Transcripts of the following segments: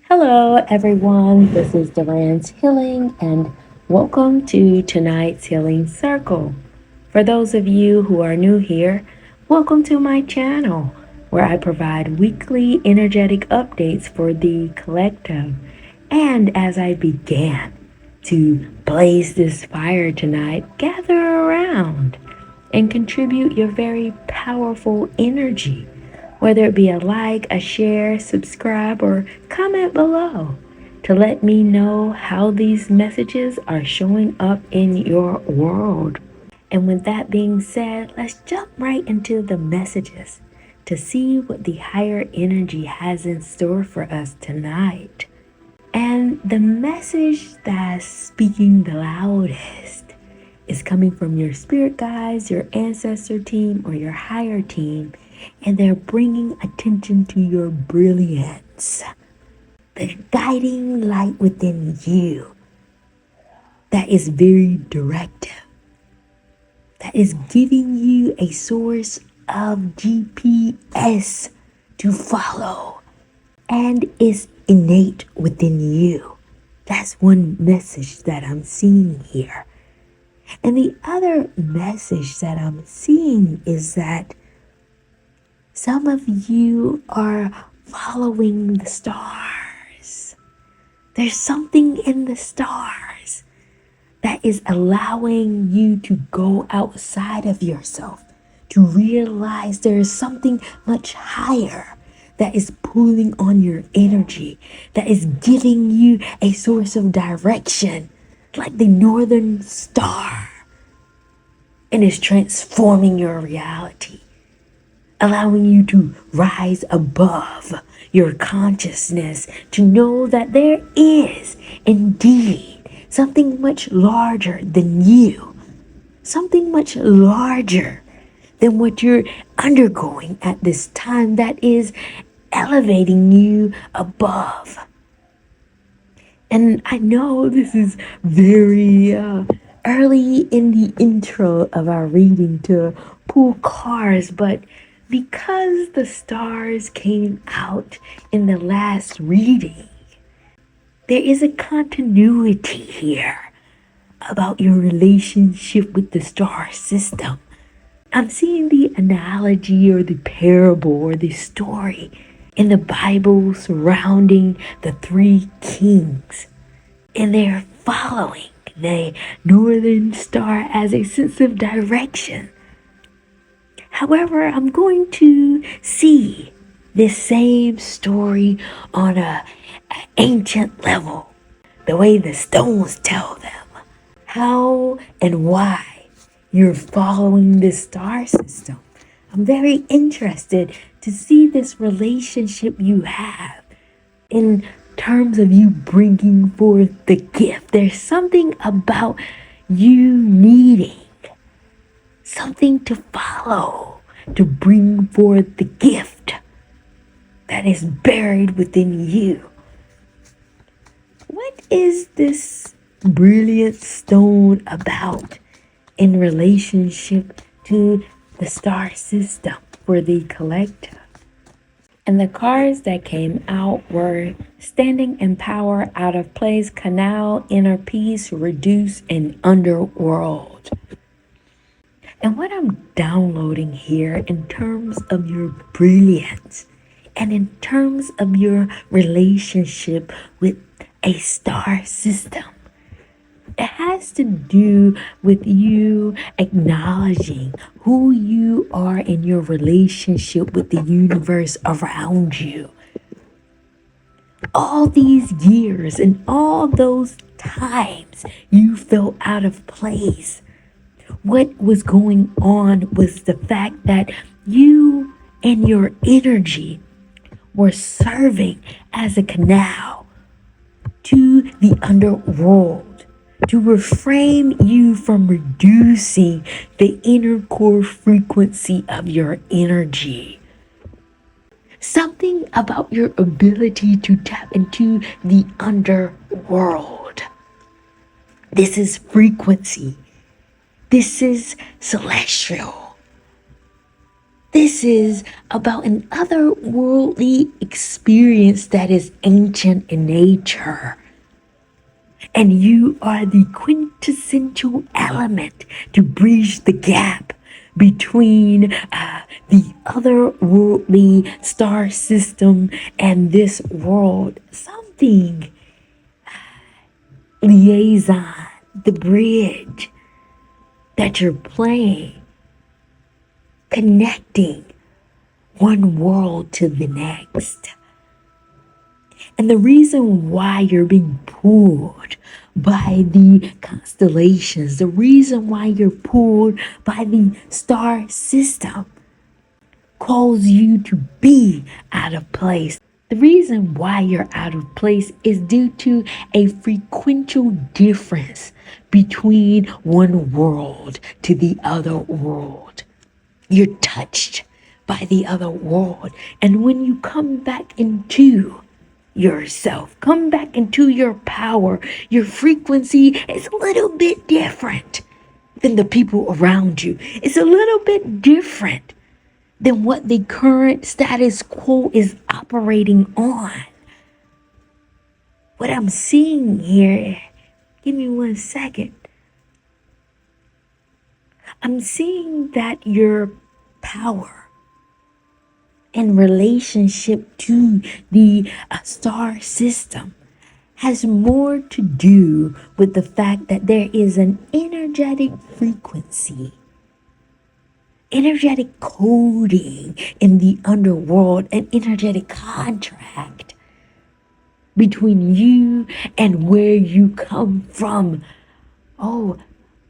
Hello, everyone. This is Duran's Healing, and welcome to tonight's Healing Circle. For those of you who are new here, welcome to my channel where I provide weekly energetic updates for the collective. And as I began to blaze this fire tonight, gather around and contribute your very powerful energy, whether it be a like, a share, subscribe, or comment below to let me know how these messages are showing up in your world. And with that being said, let's jump right into the messages to see what the higher energy has in store for us tonight. And the message that's speaking the loudest is coming from your spirit guides, your ancestor team, or your higher team, and they're bringing attention to your brilliance, the guiding light within you that is very directive, that is giving you a source of GPS to follow and is innate within you. That's one message that I'm seeing here. And the other message that I'm seeing is that some of you are following the stars. There's something in the stars that is allowing you to go outside of yourself, to realize there is something much higher that is pulling on your energy, that is giving you a source of direction, like the northern star, and is transforming your reality, allowing you to rise above your consciousness, to know that there is indeed something much larger than you, something much larger than what you're undergoing at this time that is elevating you above. And I know this is very early in the intro of our reading to pull cards, but because the stars came out in the last reading, there is a continuity here about your relationship with the star system. I'm seeing the analogy or the parable or the story in the Bible surrounding the three kings, and they're following the northern star as a sense of direction. However, I'm going to see this same story on an ancient level, the way the stones tell them how and why you're following this star system. I'm very interested to see this relationship you have in terms of you bringing forth the gift. There's something about you needing something to follow, to bring forth the gift that is buried within you. What is this brilliant stone about in relationship to the star system for the collective? And the cards that came out were Standing in Power, Out of Place, Canal, Inner Peace, Reduce, and Underworld. And what I'm downloading here in terms of your brilliance and in terms of your relationship with a star system, it has to do with you acknowledging who you are in your relationship with the universe around you. All these years and all those times you felt out of place. What was going on was the fact that you and your energy were serving as a canal to the underworld, to refrain you from reducing the inner core frequency of your energy. Something about your ability to tap into the underworld. This is frequency. This is celestial. This is about an otherworldly experience that is ancient in nature. And you are the quintessential element to bridge the gap between the otherworldly star system and this world. Something liaison, the bridge that you're playing, connecting one world to the next. And the reason why you're being pulled by the constellations, the reason why you're pulled by the star system calls you to be out of place. The reason why you're out of place is due to a frequential difference between one world to the other world. You're touched by the other world. And when you come back into yourself, come back into your power, your frequency is a little bit different than the people around you. It's a little bit different than what the current status quo is operating on. What I'm seeing here, give me 1 second. I'm seeing that your power in relationship to the star system has more to do with the fact that there is an energetic frequency, energetic coding in the underworld, an energetic contract between you and where you come from. Oh,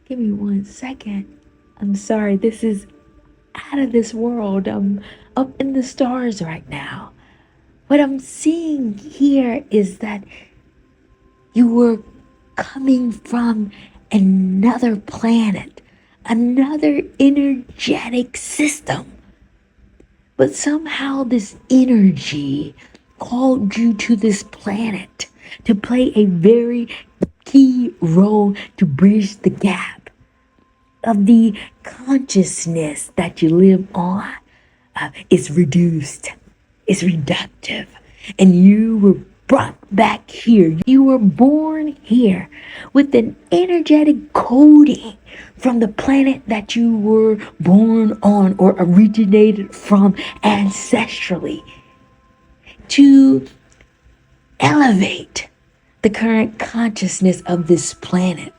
give me 1 second. I'm sorry, this is out of this world. I'm up in the stars right now. What I'm seeing here is that you were coming from another planet, another energetic system. But somehow this energy called you to this planet to play a very key role to bridge the gap of the consciousness that you live on. Is reduced, is reductive, and you were brought back here. You were born here with an energetic coding from the planet that you were born on or originated from ancestrally to elevate the current consciousness of this planet.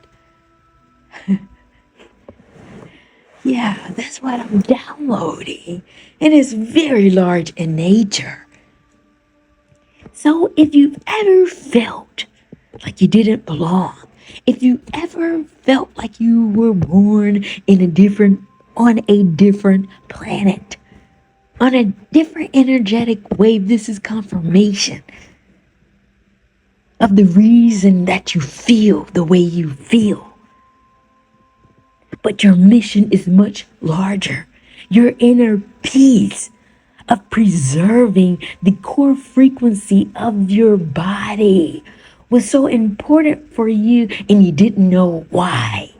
Yeah, that's what I'm downloading. And it's very large in nature. So if you've ever felt like you didn't belong, if you ever felt like you were born on a different planet, on a different energetic wave, this is confirmation of the reason that you feel the way you feel. But your mission is much larger. Your inner peace of preserving the core frequency of your body was so important for you, and you didn't know why.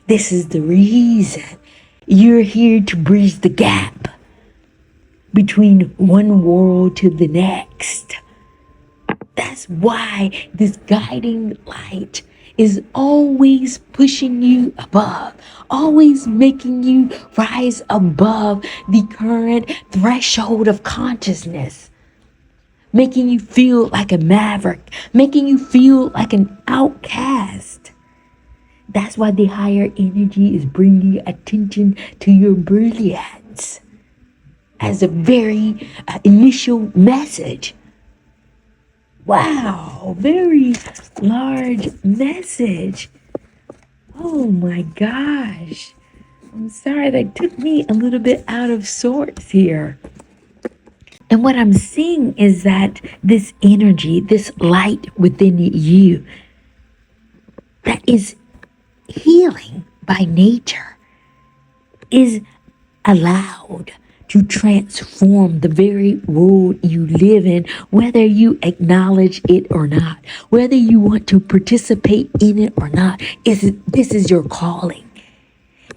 This is the reason you're here to bridge the gap between one world to the next. That's why this guiding light is always pushing you above, always making you rise above the current threshold of consciousness, making you feel like a maverick, making you feel like an outcast. That's why the higher energy is bringing attention to your brilliance as a very initial message. Wow, very large message. Oh my gosh. I'm sorry, that took me a little bit out of sorts here. And what I'm seeing is that this energy, this light within you, that is healing by nature, is allowed to transform the very world you live in, whether you acknowledge it or not, whether you want to participate in it or not. This is your calling.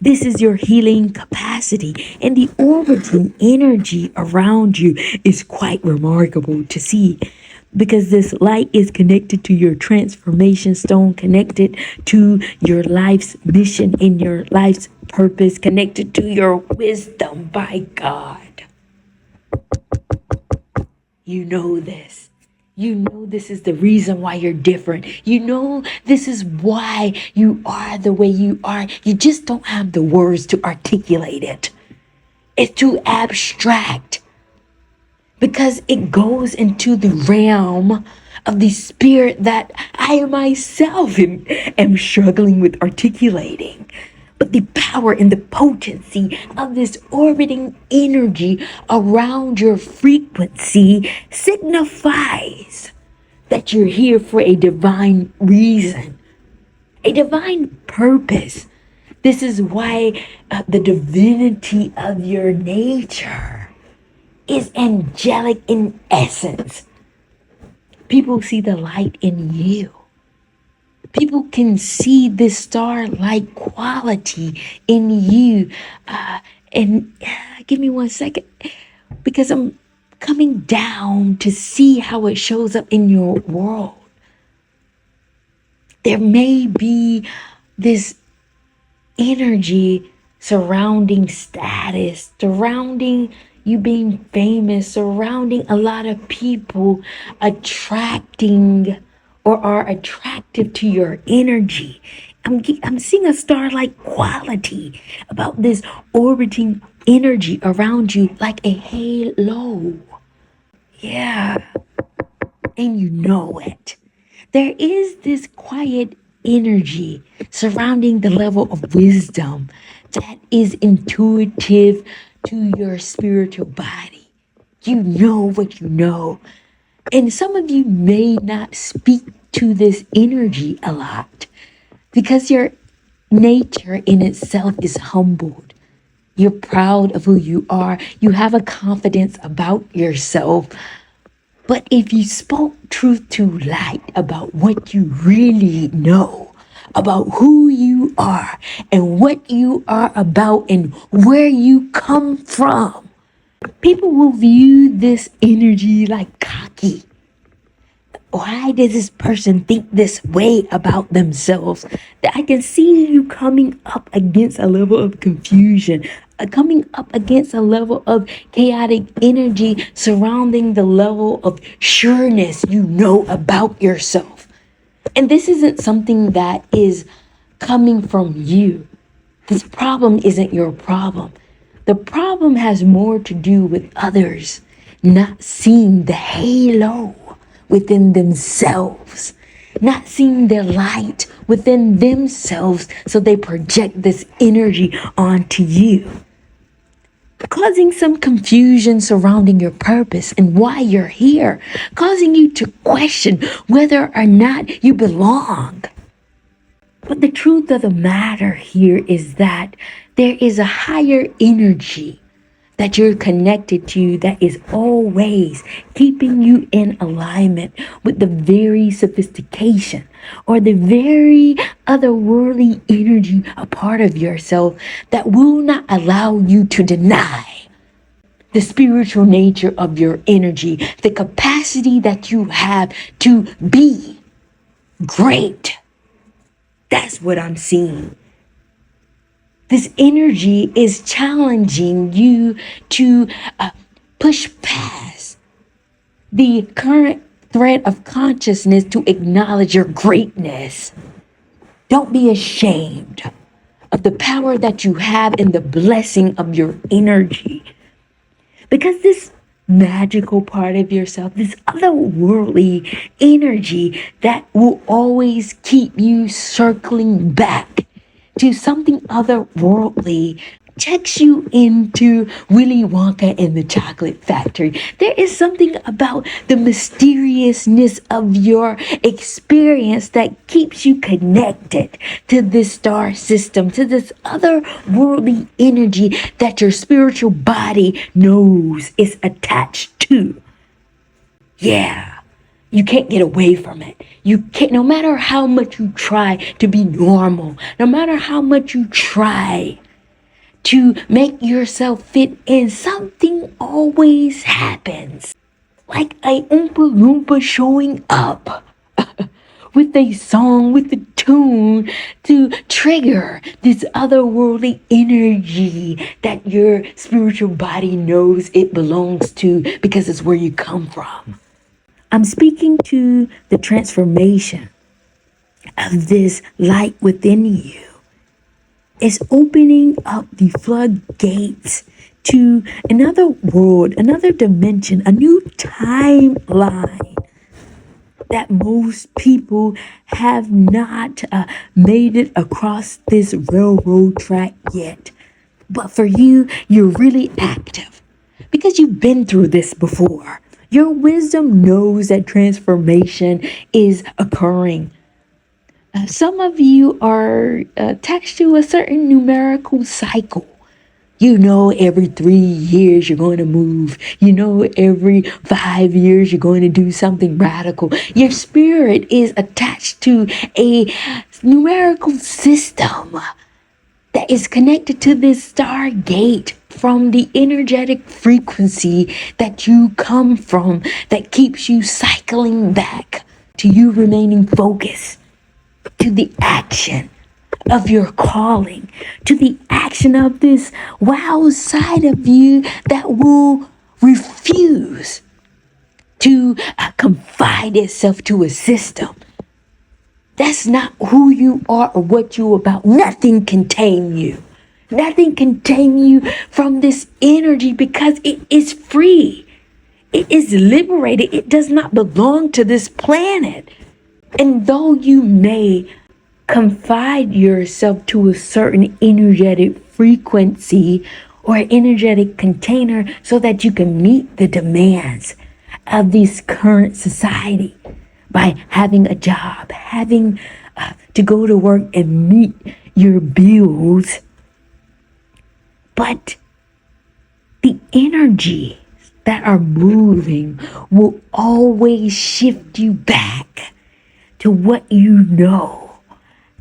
This is your healing capacity, and the orbiting energy around you is quite remarkable to see because this light is connected to your transformation stone, connected to your life's mission and your life's purpose, connected to your wisdom by God. You know this. You know this is the reason why you're different. You know this is why you are the way you are. You just don't have the words to articulate it. It's too abstract because it goes into the realm of the spirit that I myself am struggling with articulating. But the power and the potency of this orbiting energy around your frequency signifies that you're here for a divine reason, a divine purpose. This is why the divinity of your nature is angelic in essence. People see the light in you. People can see this star-like quality in you. Give me 1 second, because I'm coming down to see how it shows up in your world. There may be this energy surrounding status, surrounding you being famous, surrounding a lot of people attracting or are attractive to your energy. I'm seeing a star-like quality about this orbiting energy around you, like a halo. Yeah, and you know it. There is this quiet energy surrounding the level of wisdom that is intuitive to your spiritual body. You know what you know. And some of you may not speak to this energy a lot because your nature in itself is humbled. You're proud of who you are. You have a confidence about yourself. But if you spoke truth to light about what you really know, about who you are and what you are about and where you come from, people will view this energy like cocky. Why does this person think this way about themselves? That I can see you coming up against a level of confusion, coming up against a level of chaotic energy surrounding the level of sureness you know about yourself. And this isn't something that is coming from you. This problem isn't your problem. The problem has more to do with others not seeing the halo within themselves, not seeing their light within themselves, so they project this energy onto you, causing some confusion surrounding your purpose and why you're here, causing you to question whether or not you belong. But the truth of the matter here is that there is a higher energy that you're connected to that is always keeping you in alignment with the very sophistication or the very otherworldly energy, a part of yourself that will not allow you to deny the spiritual nature of your energy, the capacity that you have to be great. That's what I'm seeing. This energy is challenging you to push past the current thread of consciousness to acknowledge your greatness. Don't be ashamed of the power that you have in the blessing of your energy. Because this magical part of yourself, this otherworldly energy that will always keep you circling back to something otherworldly, checks you into Willy Wonka and the Chocolate Factory. There is something about the mysteriousness of your experience that keeps you connected to this star system, to this otherworldly energy that your spiritual body knows is attached to. Yeah. You can't get away from it. You can't, no matter how much you try to be normal, no matter how much you try to make yourself fit in, something always happens. Like a Oompa Loompa showing up with a song, with a tune to trigger this otherworldly energy that your spiritual body knows it belongs to because it's where you come from. I'm speaking to the transformation of this light within you. It's opening up the floodgates to another world, another dimension, a new timeline that most people have not made it across this railroad track yet. But for you, you're really active because you've been through this before. Your wisdom knows that transformation is occurring. Some of you are attached to a certain numerical cycle. You know, every 3 years you're going to move. You know, every 5 years you're going to do something radical. Your spirit is attached to a numerical system that is connected to this stargate from the energetic frequency that you come from, that keeps you cycling back to you remaining focused, to the action of your calling, to the action of this wow side of you that will refuse to confide itself to a system. That's not who you are or what you're about. Nothing can tame you. Nothing can tame you from this energy because it is free. It is liberated. It does not belong to this planet. And though you may confide yourself to a certain energetic frequency or energetic container so that you can meet the demands of this current society by having a job, having to go to work and meet your bills. But the energies that are moving will always shift you back to what you know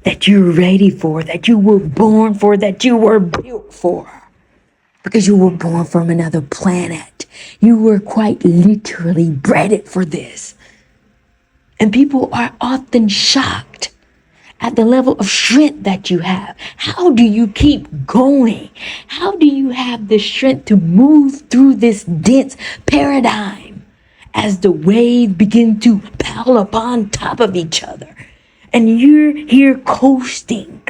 that you're ready for, that you were born for, that you were built for. Because you were born from another planet. You were quite literally bred for this. And people are often shocked at the level of strength that you have. How do you keep going? How do you have the strength to move through this dense paradigm as the waves begin to pile upon top of each other? And you're here coasting,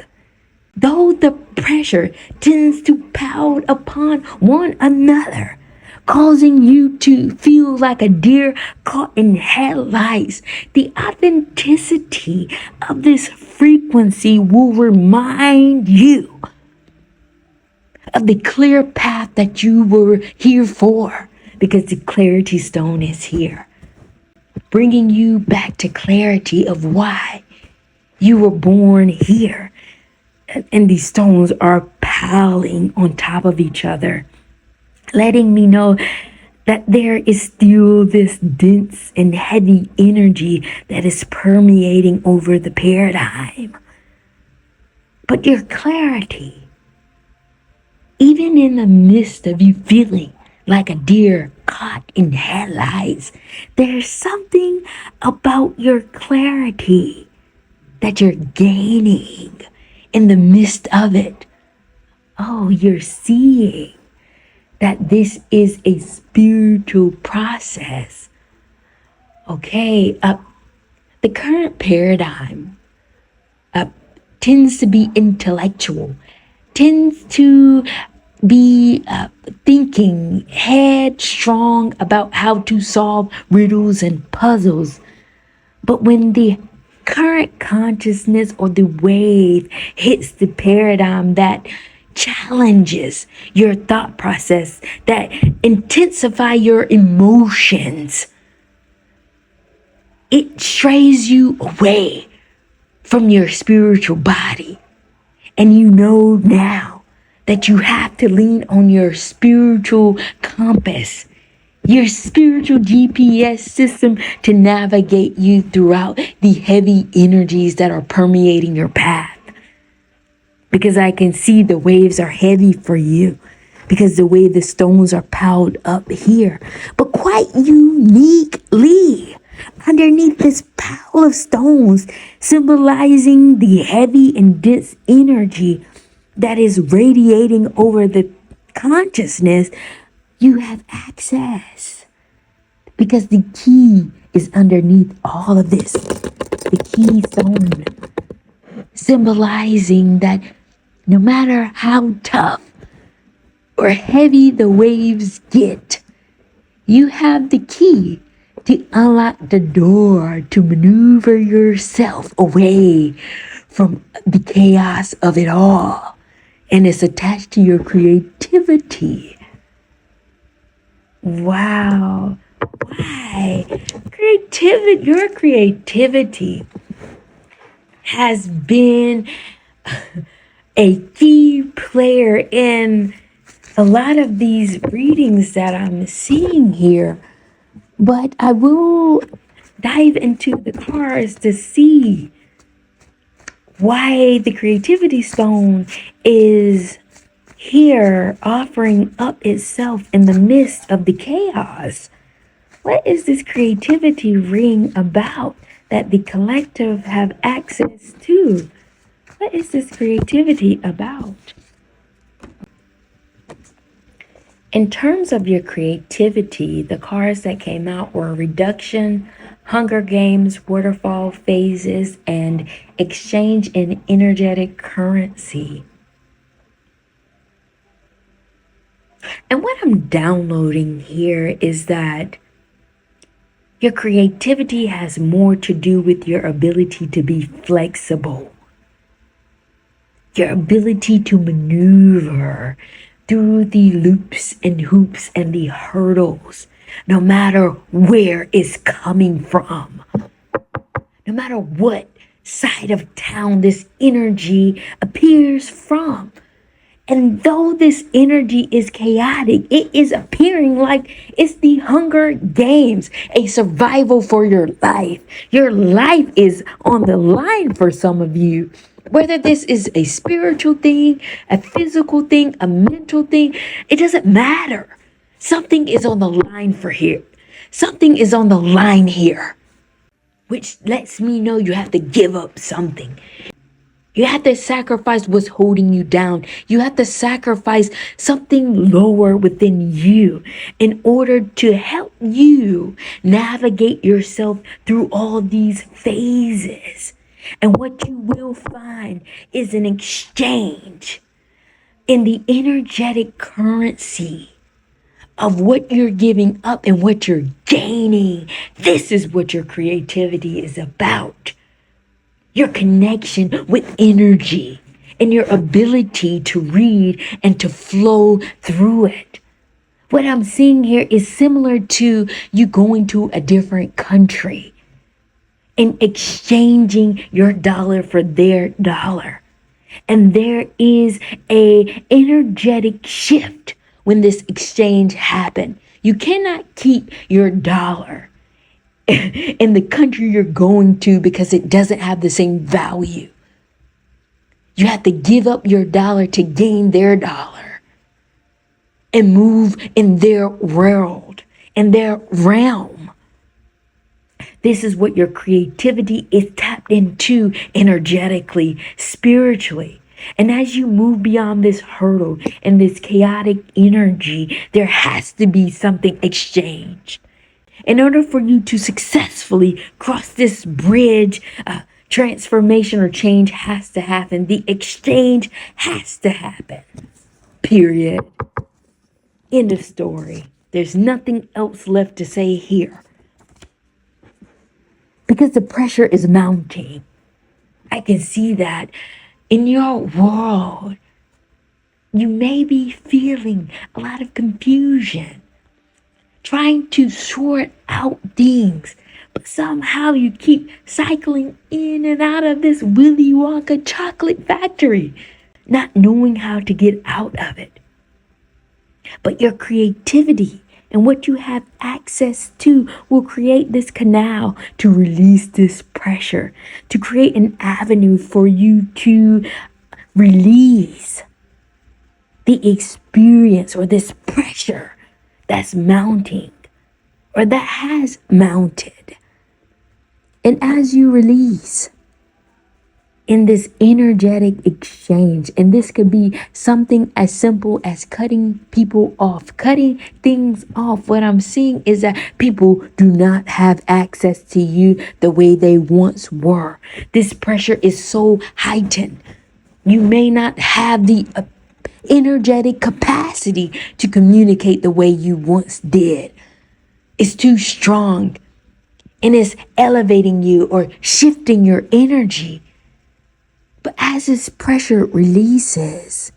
though the pressure tends to pile upon one another, causing you to feel like a deer caught in headlights. The authenticity of this frequency will remind you of the clear path that you were here for, because the clarity stone is here, bringing you back to clarity of why you were born here. And these stones are piling on top of each other, letting me know that there is still this dense and heavy energy that is permeating over the paradigm. But your clarity, even in the midst of you feeling like a deer caught in headlights, there's something about your clarity that you're gaining in the midst of it. Oh, you're seeing that this is a spiritual process. Okay, the current paradigm tends to be intellectual, tends to be thinking headstrong about how to solve riddles and puzzles. But when the current consciousness or the wave hits the paradigm that challenges your thought process, that intensify your emotions, it strays you away from your spiritual body. And you know now that you have to lean on your spiritual compass, your spiritual GPS system, to navigate you throughout the heavy energies that are permeating your path. because I can see the waves are heavy for you, because the way the stones are piled up here. But quite uniquely, underneath this pile of stones, symbolizing the heavy and dense energy that is radiating over the consciousness, you have access. Because the key is underneath all of this. The keystone, symbolizing that no matter how tough or heavy the waves get, you have the key to unlock the door to maneuver yourself away from the chaos of it all. And it's attached to your creativity. Wow. Why? Your creativity has been a key player in a lot of these readings that I'm seeing here. But I will dive into the cards to see why the creativity stone is here offering up itself in the midst of the chaos. What is this creativity ring about that the collective have access to? What is this creativity about? In terms of your creativity, the cards that came out were reduction, Hunger Games, waterfall phases, and exchange in energetic currency. And what I'm downloading here is that your creativity has more to do with your ability to be flexible, your ability to maneuver through the loops and hoops and the hurdles, no matter where it's coming from, no matter what side of town this energy appears from. And though this energy is chaotic, it is appearing like it's the Hunger Games, a survival for your life. Your life is on the line for some of you. Whether this is a spiritual thing, a physical thing, a mental thing, it doesn't matter. Something is on the line for here. Something is on the line here, which lets me know you have to give up something. You have to sacrifice what's holding you down. You have to sacrifice something lower within you in order to help you navigate yourself through all these phases. And what you will find is an exchange in the energetic currency of what you're giving up and what you're gaining. This is what your creativity is about. Your connection with energy and your ability to read and to flow through it. What I'm seeing here is similar to you going to a different country and exchanging your dollar for their dollar. And there is a energetic shift when this exchange happens. You cannot keep your dollar in the country you're going to because it doesn't have the same value. You have to give up your dollar to gain their dollar and move in their world, in their realm. This is what your creativity is tapped into energetically, spiritually. And as you move beyond this hurdle and this chaotic energy, there has to be something exchanged. In order for you to successfully cross this bridge, transformation or change has to happen. The exchange has to happen. Period. End of story. There's nothing else left to say here. Because the pressure is mounting. I can see that in your world. You may be feeling a lot of confusion, trying to sort out things, but somehow you keep cycling in and out of this Willy Wonka chocolate factory, not knowing how to get out of it. But your creativity and what you have access to will create this canal to release this pressure, to create an avenue for you to release the experience or this pressure that's mounting or that has mounted. And as you release in this energetic exchange, and this could be something as simple as cutting people off, cutting things off. What I'm seeing is that people do not have access to you the way they once were. This pressure is so heightened. You may not have the energetic capacity to communicate the way you once did. It's too strong and it's elevating you or shifting your energy. But as this pressure releases,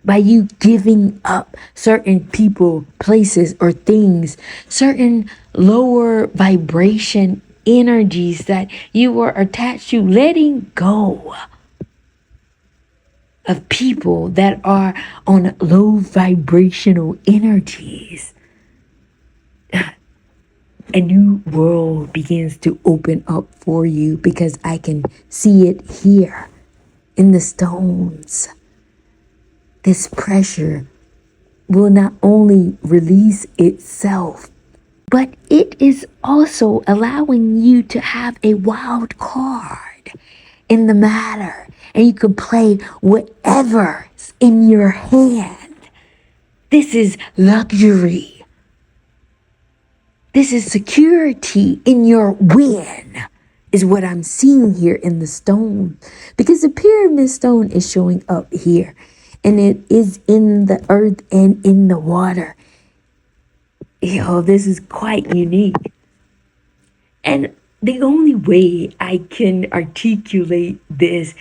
by you giving up certain people, places, or things, certain lower vibration energies that you were attached to, letting go of people that are on low vibrational energies, a new world begins to open up for you, because I can see it here in the stones. This pressure will not only release itself, but it is also allowing you to have a wild card in the matter. And you can play whatever's in your hand. This is luxury. This is security in your win, is what I'm seeing here in the stone. Because the pyramid stone is showing up here. And it is in the earth and in the water. This is quite unique. And the only way I can articulate this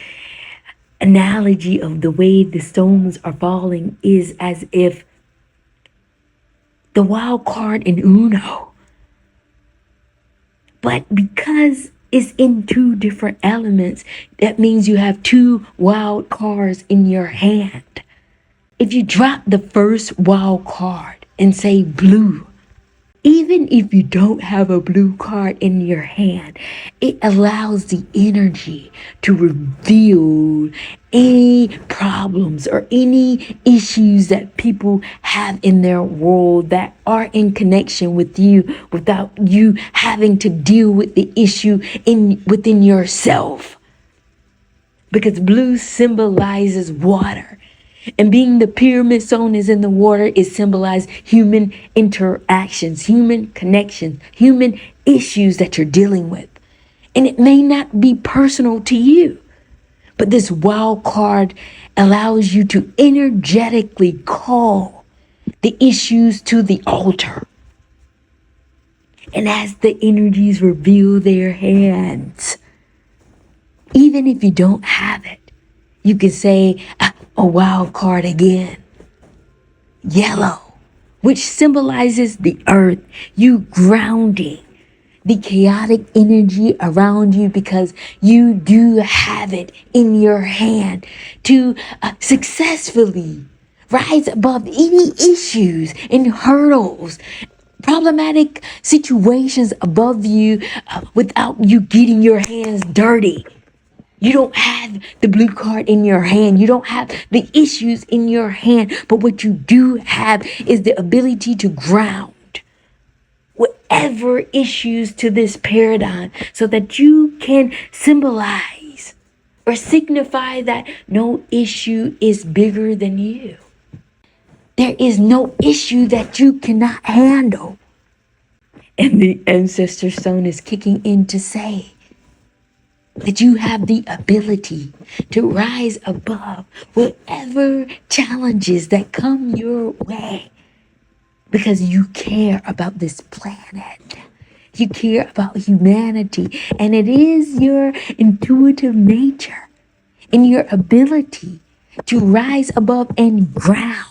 analogy of the way the stones are falling is as if the wild card in Uno. But because it's in two different elements, that means you have two wild cards in your hand. If you drop the first wild card and say blue, even if you don't have a blue card in your hand, it allows the energy to reveal any problems or any issues that people have in their world that are in connection with you, without you having to deal with the issue within yourself. Because blue symbolizes water. And being the pyramid zone is in the water, it symbolizes human interactions, human connections, human issues that you're dealing with. And it may not be personal to you, but this wild card allows you to energetically call the issues to the altar. And as the energies reveal their hands, even if you don't have it, you can say a wild card again. Yellow, which symbolizes the earth, you grounding the chaotic energy around you, because you do have it in your hand to successfully rise above any issues and hurdles, problematic situations above you without you getting your hands dirty. You don't have the blue card in your hand. You don't have the issues in your hand. But what you do have is the ability to ground whatever issues to this paradigm, so that you can symbolize or signify that no issue is bigger than you. There is no issue that you cannot handle. And the ancestor stone is kicking in to say that you have the ability to rise above whatever challenges that come your way, because you care about this planet. You care about humanity, and it is your intuitive nature and your ability to rise above and ground.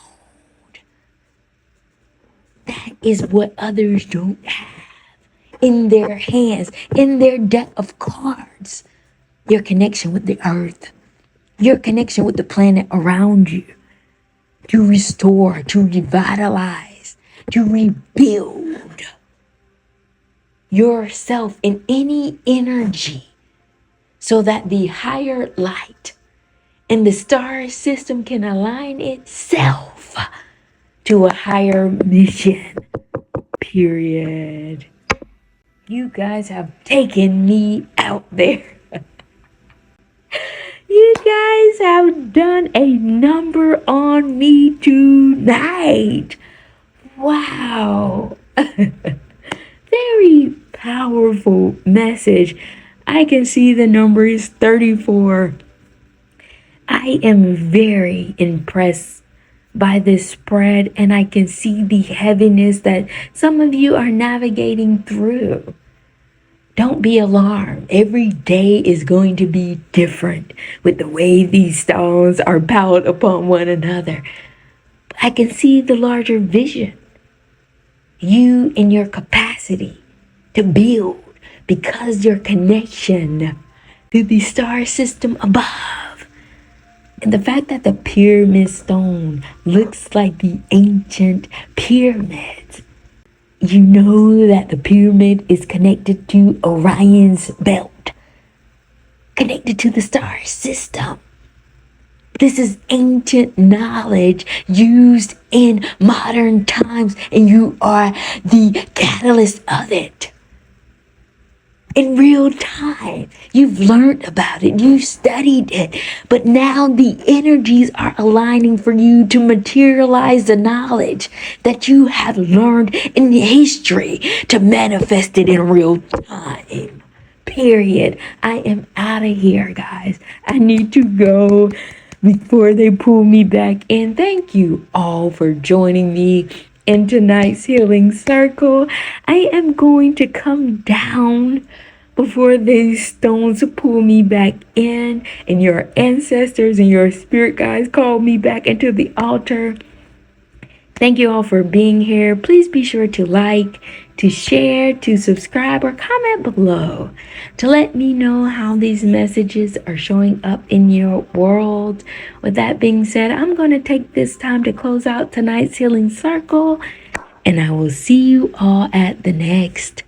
That is what others don't have in their hands, in their deck of cards. Your connection with the earth, your connection with the planet around you, to restore, to revitalize, to rebuild yourself in any energy, so that the higher light and the star system can align itself to a higher mission. Period. You guys have taken me out there. You guys have done a number on me tonight. Wow. Very powerful message. I can see the number is 34. I am very impressed by this spread, and I can see the heaviness that some of you are navigating through. Don't be alarmed. Every day is going to be different with the way these stones are piled upon one another. I can see the larger vision. You and your capacity to build because your connection to the star system above. And the fact that the pyramid stone looks like the ancient pyramids. You know that the pyramid is connected to Orion's belt, connected to the star system. This is ancient knowledge used in modern times, and you are the catalyst of it. In real time, you've learned about it, you studied it, but now the energies are aligning for you to materialize the knowledge that you have learned in history to manifest it in real time. Period. I am out of here, guys. I need to go before they pull me back in. Thank you all for joining me in tonight's healing circle. I am going to come down before these stones pull me back in, and your ancestors and your spirit guides call me back into the altar. Thank you all for being here. Please be sure to like, to share, to subscribe, or comment below to let me know how these messages are showing up in your world. With that being said, I'm going to take this time to close out tonight's healing circle, and I will see you all at the next